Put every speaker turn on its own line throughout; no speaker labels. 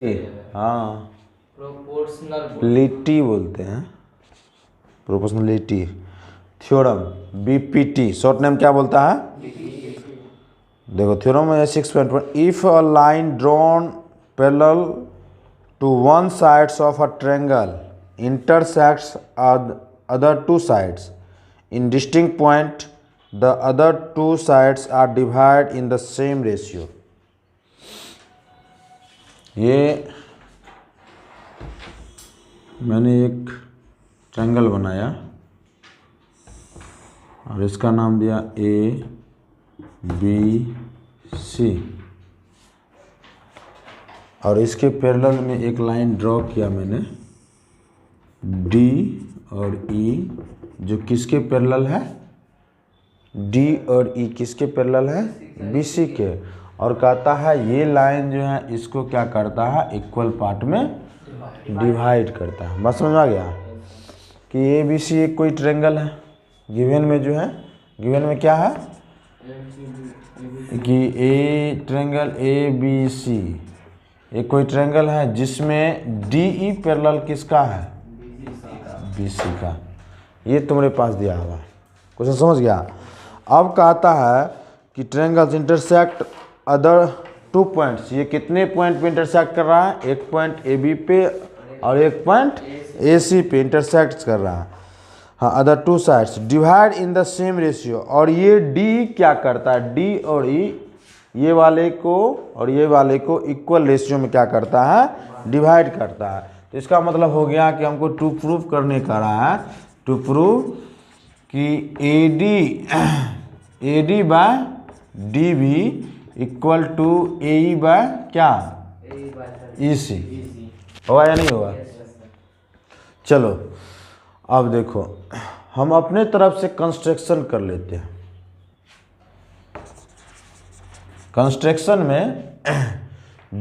हाँ
प्रोपोर्शनलिटी बोलते हैं, proportionality theorem, BPT short name क्या बोलता है? देखो थ्योरम है 6.1, if a line drawn parallel to one sides of a triangle intersects other two sides in distinct point, the other two sides are divided in the same ratio. ये मैंने एक triangle बनाया और इसका नाम दिया ए बी सी, और इसके पैरेलल में एक लाइन ड्रॉ किया मैंने डी और ई, जो किसके पैरेलल है? डी और ई किसके पैरेलल है? बी सी के। और कहता है ये लाइन जो है इसको क्या करता है? इक्वल पार्ट में डिवाइड करता है। बस समझ आ गया कि ए बी सी एक कोई ट्रायंगल है, गिवन में जो है, गिवन में क्या है कि ए ट्रायंगल ए बी सी एक कोई ट्रायंगल है जिसमें डी ई पैरेलल किसका है? बीसी का। ये तुम्हारे पास दिया हुआ क्वेश्चन, समझ गया? अब कहता है कि triangles intersect other two points, ये कितने पॉइंट पे इंटरसेक्ट कर रहा है? एक पॉइंट ए बी पे और एक पॉइंट ए सी पे इंटरसेक्ट कर रहा है। हाँ, other two sides divide in the same ratio, और ये डी क्या करता है? डी और ई ये वाले को और ये वाले को इक्वल रेशियो में क्या करता है? डिवाइड करता है। तो इसका मतलब हो गया कि हमको टू प्रूव करने का रहा है, टू प्रूव कि A D by D B equal to A E by क्या? ई सी। होगा या नहीं होगा? चलो अब देखो, हम अपने तरफ से कंस्ट्रक्शन कर लेते हैं। कंस्ट्रक्शन में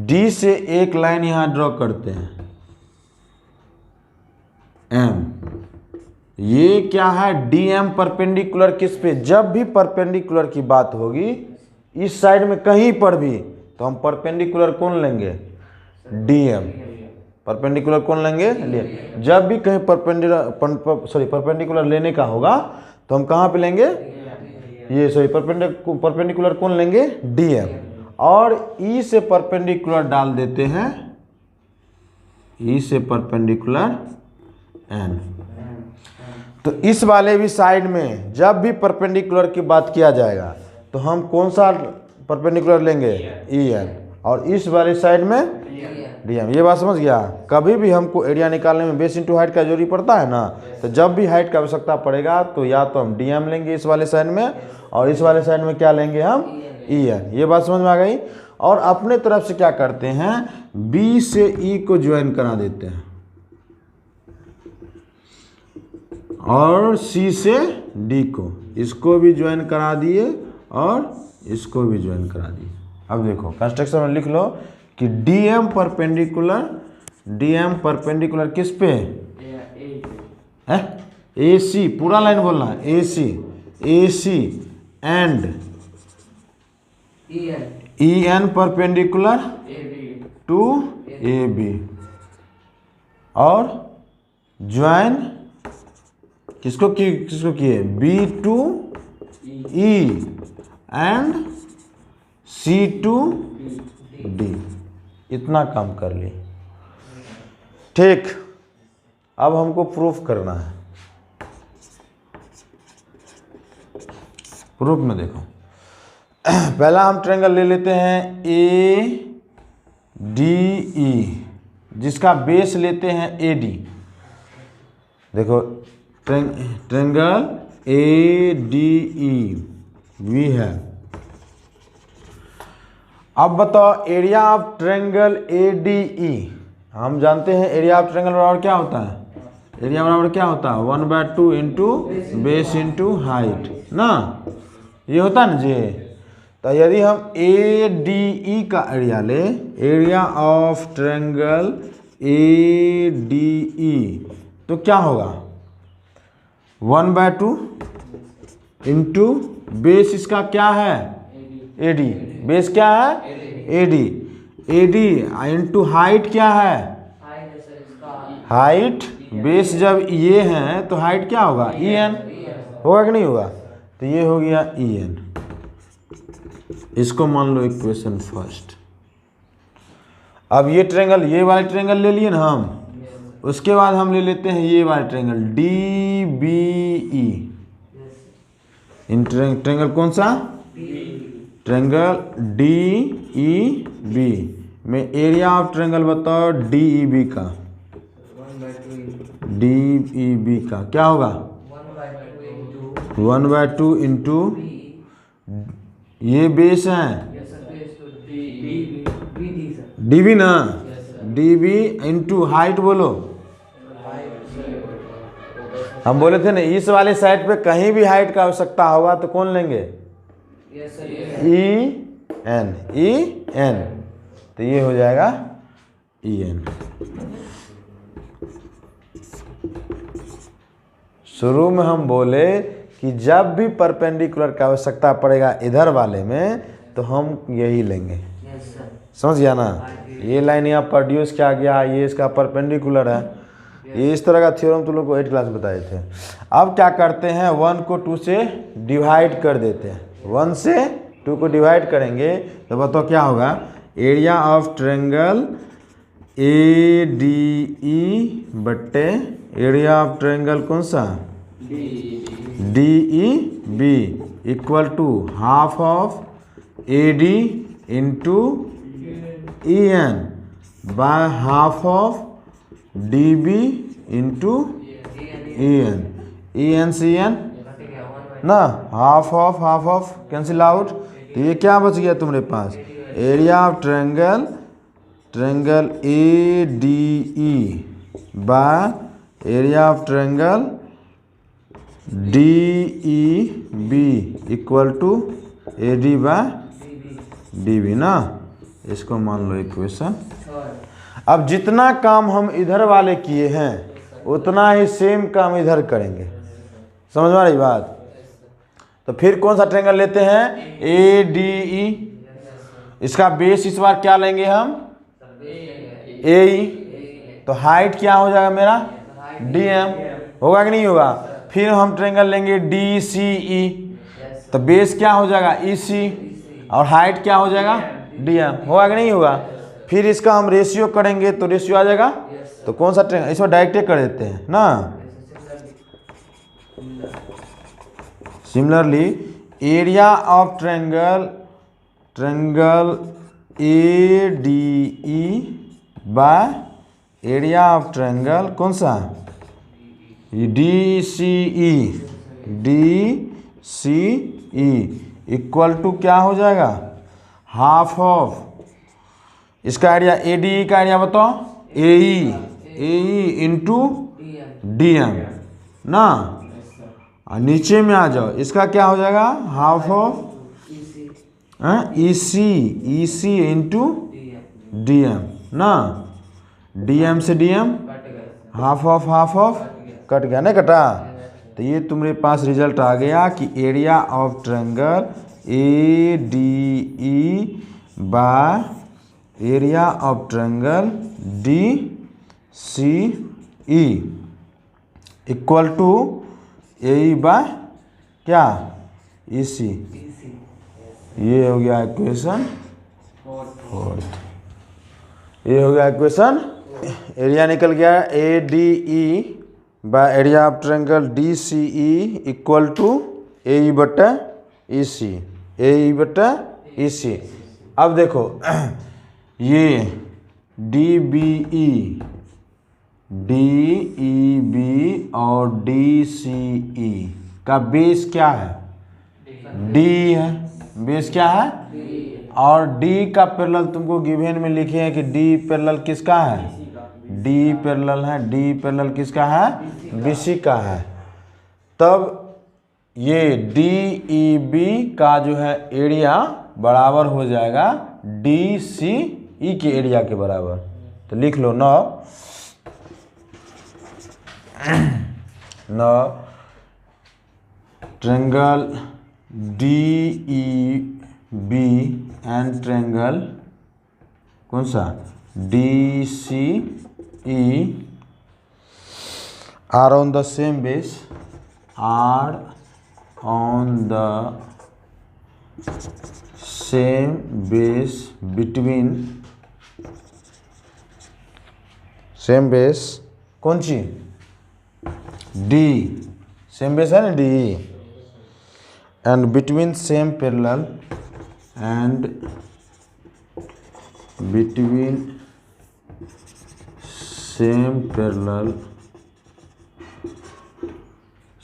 डी से एक लाइन यहाँ ड्रॉ करते हैं एम, ये क्या है? डी एम परपेंडिकुलर किस पे? जब भी परपेंडिकुलर की बात होगी इस साइड में कहीं पर भी, तो हम परपेंडिकुलर कौन लेंगे? D M. परपेंडिकुलर कौन लेंगे? डी। जब भी कहीं परपेंडिकुलर लेने का होगा तो हम कहाँ पे लेंगे? ये सॉरी परपेंडिकुलर कौन लेंगे? D M. और ई से परपेंडिकुलर डाल देते हैं, ई से परपेंडिकुलर एन। तो इस वाले भी साइड में जब भी परपेंडिकुलर की बात किया जाएगा तो हम कौन सा परपेंडिकुलर लेंगे? E N. और इस वाले साइड में डी एम। ये बात समझ गया? कभी भी हमको एरिया निकालने में बेस इंटू हाइट का जरूरी पड़ता है ना, तो जब भी हाइट का आवश्यकता पड़ेगा तो या तो हम डी एम लेंगे इस वाले साइड में, और इस वाले साइड में क्या लेंगे हम? E N. ये बात समझ में आ गई? और अपने तरफ से क्या करते हैं? बी से ई को ज्वाइन करा देते हैं और सी से डी को, इसको भी ज्वाइन करा दिए और इसको भी ज्वाइन करा दिए। अब देखो कंस्ट्रक्शन में लिख लो कि डी एम परपेंडिकुलर किस पे है? ए सी, पूरा लाइन बोलना है, A C and E N perpendicular to A B, और ज्वाइन किसको किए? B to E and C to D. इतना काम कर लिए, ठीक। अब हमको प्रूफ करना है। प्रूफ में देखो, पहला हम ट्रायंगल ले लेते हैं ए डी ई, जिसका बेस लेते हैं ए डी। देखो triangle A D E V है। अब बताओ area of triangle A D ई, हम जानते हैं एरिया ऑफ ट्रायंगल बराबर क्या होता है? एरिया बराबर क्या होता है? 1/2 इंटू बेस इंटू हाइट ना, ये होता है ना जी। तो यदि हम ए डी ई का एरिया ले, area of triangle A D ई, तो क्या होगा? 1/2 इंटू बेस इसका क्या है? A D. बेस क्या है? A D. AD into height क्या है, हाइट बेस जब ये है तो हाइट क्या होगा EN, होगा कि नहीं होगा, तो ये हो गया EN। इसको मान लो इक्वेशन फर्स्ट। अब ये ट्रेंगल, ये वाले ट्रेंगल ले लिए ना हम, उसके बाद हम ले लेते हैं ये वाले ट्रेंगल DBE। इन ट्रेंगल कौन सा, ट्रेंगल DEB में एरिया ऑफ ट्रेंगल बताओ DEB का, DEB का क्या होगा 1/2 इंटू ये बेस है DB ना, DB इंटू हाइट बोलो। हम बोले थे ना इस वाले साइड पे कहीं भी हाइट का आवश्यकता होगा तो कौन लेंगे, EN, तो ये हो जाएगा EN। शुरू में हम बोले कि जब भी परपेंडिकुलर का आवश्यकता पड़ेगा इधर वाले में तो हम यही लेंगे, समझ गया ना। ये लाइन यहाँ प्रोड्यूस किया गया, ये इसका परपेंडिकुलर है, ये इस तरह का थ्योरम तुम लोग को 8 क्लास में बताए थे। अब क्या करते हैं 1 को 2 से डिवाइड कर देते हैं, 1 से 2 को डिवाइड करेंगे तो बताओ क्या होगा, एरिया ऑफ ट्रेंगल ADE बट्टे एरिया ऑफ ट्रेंगल कौन सा DEB equal to half of AD into EN by half of DB into EN से EN ना, हाफ ऑफ कैंसिल आउट, तो ये क्या बच गया तुम्हारे पास, area of triangle ADE by area of triangle DEB equal to AD by DB ना। इसको मान लो इक्वेशन। अब जितना काम हम इधर वाले किए हैं उतना ही सेम काम इधर करेंगे, समझ में आ रही बात। तो फिर कौन सा ट्रेंगल लेते हैं ADE, इसका बेस इस बार क्या लेंगे हम AE, तो हाइट क्या हो जाएगा मेरा DM, होगा कि नहीं होगा। फिर हम ट्रेंगल लेंगे DCE, तो बेस क्या हो जाएगा EC और हाइट क्या हो जाएगा DM, होगा कि नहीं होगा। फिर इसका हम रेशियो करेंगे तो रेशियो आ जाएगा, तो कौन सा ट्रेंगल, इसको डायरेक्ट कर देते हैं ना। Similarly area of triangle ADE by area of triangle कौन सा DCE इक्वल टू क्या हो जाएगा, हाफ ऑफ इसका एरिया ADE का एरिया बताओ AE इंटू DM ना, और नीचे में आ जाओ इसका क्या हो जाएगा half of EC into DM ना, DM से DM हाफ ऑफ कट गया, नहीं कटा, तो ये तुम्हारे पास रिजल्ट आ गया कि area of triangle ADE by area of triangle DCE equal to AE by क्या EC। ये हो गया इक्वेशन फोर्थ, ये हो गया इक्वेशन। एरिया निकल गया ADE by area of triangle DCE equal to AE बटा EC। अब देखो ये DEB और DCE का बेस क्या है D है, बेस क्या है और D का पैरेलल तुमको गिवन में लिखे हैं कि D पैरेलल किसका है, D पैरेलल है, D पैरेलल किसका है BC का है। तब ये DEB का जो है एरिया बराबर हो जाएगा DCE के एरिया के बराबर, तो लिख लो न ट्रेंगल DEB एंड ट्रेंगल कौन सा, D C E are on the same base, are on the same base between, same base कौन सी, डी, सेम बेस है ना D, and between same parallel, and between same parallel,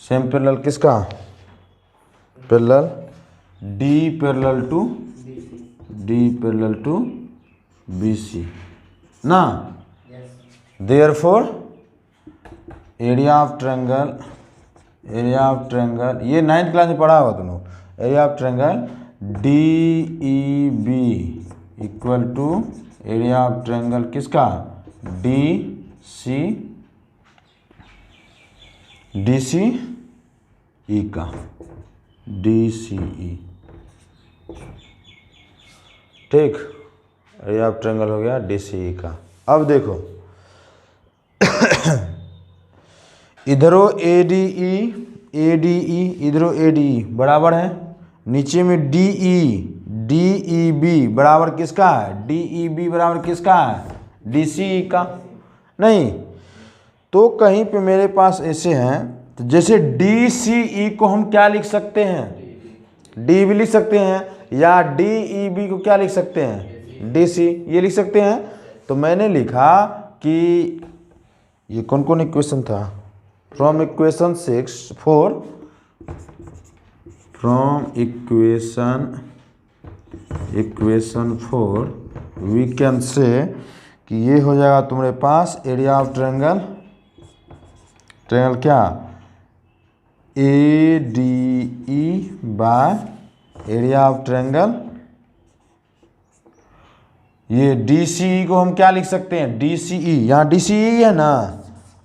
same parallel किसका, parallel D parallel to B C ना। Therefore area of triangle, ये 9th class में पढ़ा होगा तुम लोग, area of triangle D E B equal to area of triangle किसका, D C E का, डी सी ई, ठीक, एरिया ऑफ ट्रायंगल हो गया डी सी ई का। अब देखो इधरो ए डी ई, इधरो ए डी ई बराबर है, नीचे में डी ई बी बराबर किसका है, डी ई बी बराबर किसका है, डी सी ई का। नहीं तो कहीं पे मेरे पास ऐसे हैं, तो जैसे डी सी ई को हम क्या लिख सकते हैं, डी भी लिख सकते हैं, या डी ई बी को क्या लिख सकते हैं, डी सी, ये लिख सकते हैं। तो मैंने लिखा कि ये कौन कौन इक्वेशन था, from equation 4, from equation 4 we can say कि ये हो जाएगा तुम्हारे पास एरिया ऑफ ट्रायंगल क्या, ए D E by area of triangle, ये डी सी ई को हम क्या लिख सकते हैं, डी सी ई, यहाँ डी सी ई है ना,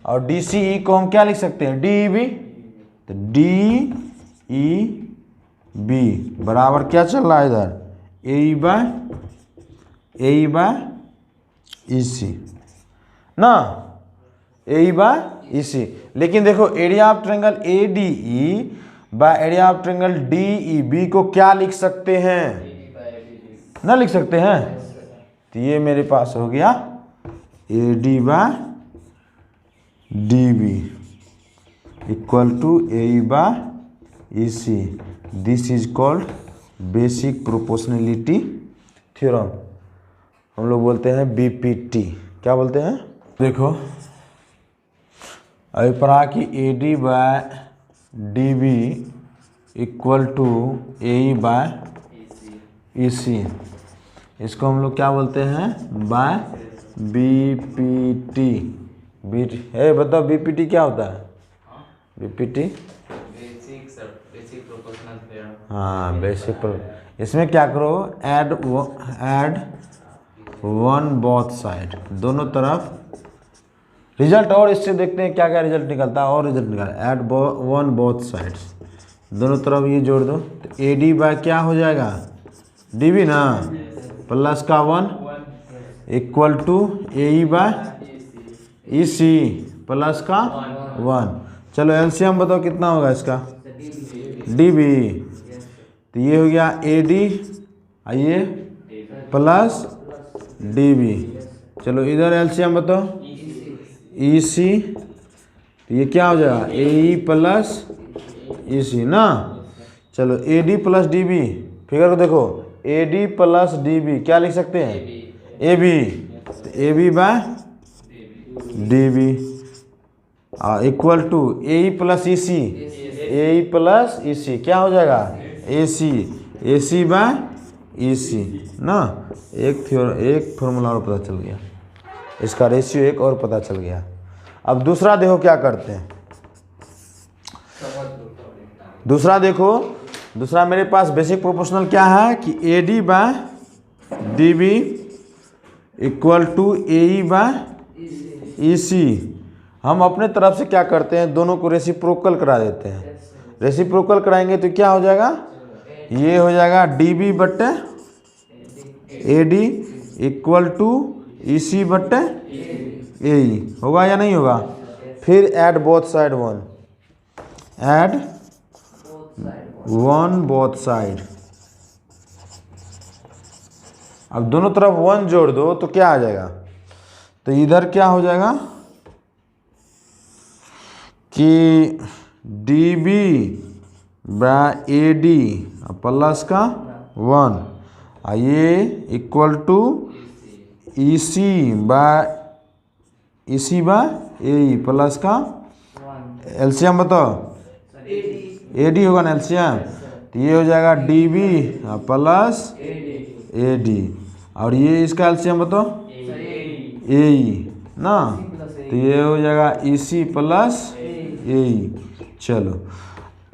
और डी सी ई को हम क्या लिख सकते हैं, डी ई बी, तो डी ई बी बराबर क्या चल रहा है इधर, ए ई बाय ई सी ना, ए ई बाय ई सी। लेकिन देखो area of triangle A D E by area of triangle D E B को क्या लिख सकते हैं, ना लिख सकते हैं। तो ये मेरे पास हो गया A D by D B equal to A E by E C, this is called basic proportionality theorem, हम लोग बोलते हैं बीपीटी। क्या बोलते हैं, देखो अभी पढ़ा कि A D by D B equal to A E by E C, इसको हम लोग क्या बोलते हैं, बाय बीपीटी। बताओ बीपीटी क्या होता है, बीपीटी बेसिक प्रोपोर्शनल थ्योरम, हाँ बेसिक। इसमें क्या करो, ऐड वन बोथ साइड, दोनों तरफ रिजल्ट, और इससे देखते हैं क्या क्या रिजल्ट निकलता है, और रिजल्ट निकाल, ऐड वन बोथ साइड्स, दोनों तरफ ये जोड़ दो, तो ए डी बाय क्या हो जाएगा, डी बी ना, प्लस का 1 equal to A E by E C plus का 1। चलो एलसीएम बताओ कितना होगा इसका, डी बी, तो ये हो गया ए डी, आइए प्लस डी बी। चलो इधर एलसीएम बताओ, ई सी, तो ये क्या हो जाएगा, ए ई प्लस ई सी ना। चलो A D plus D B, figure को देखो, A D plus D B क्या लिख सकते हैं, ए बी, तो A B by D B equal to A E plus E C, A E plus E C क्या हो जाएगा, ए सी बाय ई सी ना। एक फॉर्मूला और पता चल गया, इसका रेशियो एक और पता चल गया। अब दूसरा देखो क्या करते हैं, दूसरा देखो, दूसरा मेरे पास बेसिक प्रोपोर्शनल क्या है कि A D by D B equal to A E by E C. हम अपने तरफ से क्या करते हैं, दोनों को रेसिप्रोकल करा देते हैं। रेसिप्रोकल कराएंगे तो क्या हो जाएगा, ये हो जाएगा डी बी बट्टे A D equal to E सी बट्टे ए होगा या नहीं होगा। फिर add both side 1, add 1 both side. अब दोनों तरफ 1 जोड़ दो तो क्या आ जाएगा, तो इधर क्या हो जाएगा कि D B by A D plus का 1 और ये equal to E C by A plus का एलसीएम बताओ, ए डी होगा ना एलसीएम, तो ये हो जाएगा D B plus A D और ये इसका एलसीएम बताओ ए ना, तो ये हो जाएगा ई सी प्लस ए। चलो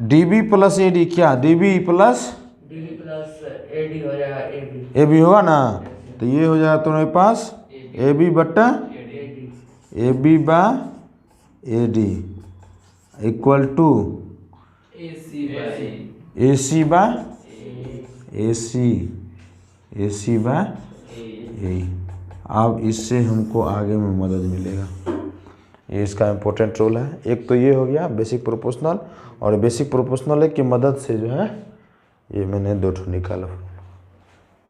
D B plus A D क्या, D B plus
A D हो जाएगा
ए बी होगा ना, तो ये हो जाएगा तुम्हारे पास ए बी बट्टा ए बी बा ए डी इक्वल टू ए सी बा ए सी बा ए। अब इससे हमको आगे में मदद मिलेगा, ये इसका इम्पोर्टेंट रोल है। एक तो ये हो गया बेसिक प्रोपोर्शनल, और बेसिक प्रोपोर्शनल की मदद से जो है ये मैंने 2 ठो निकाला।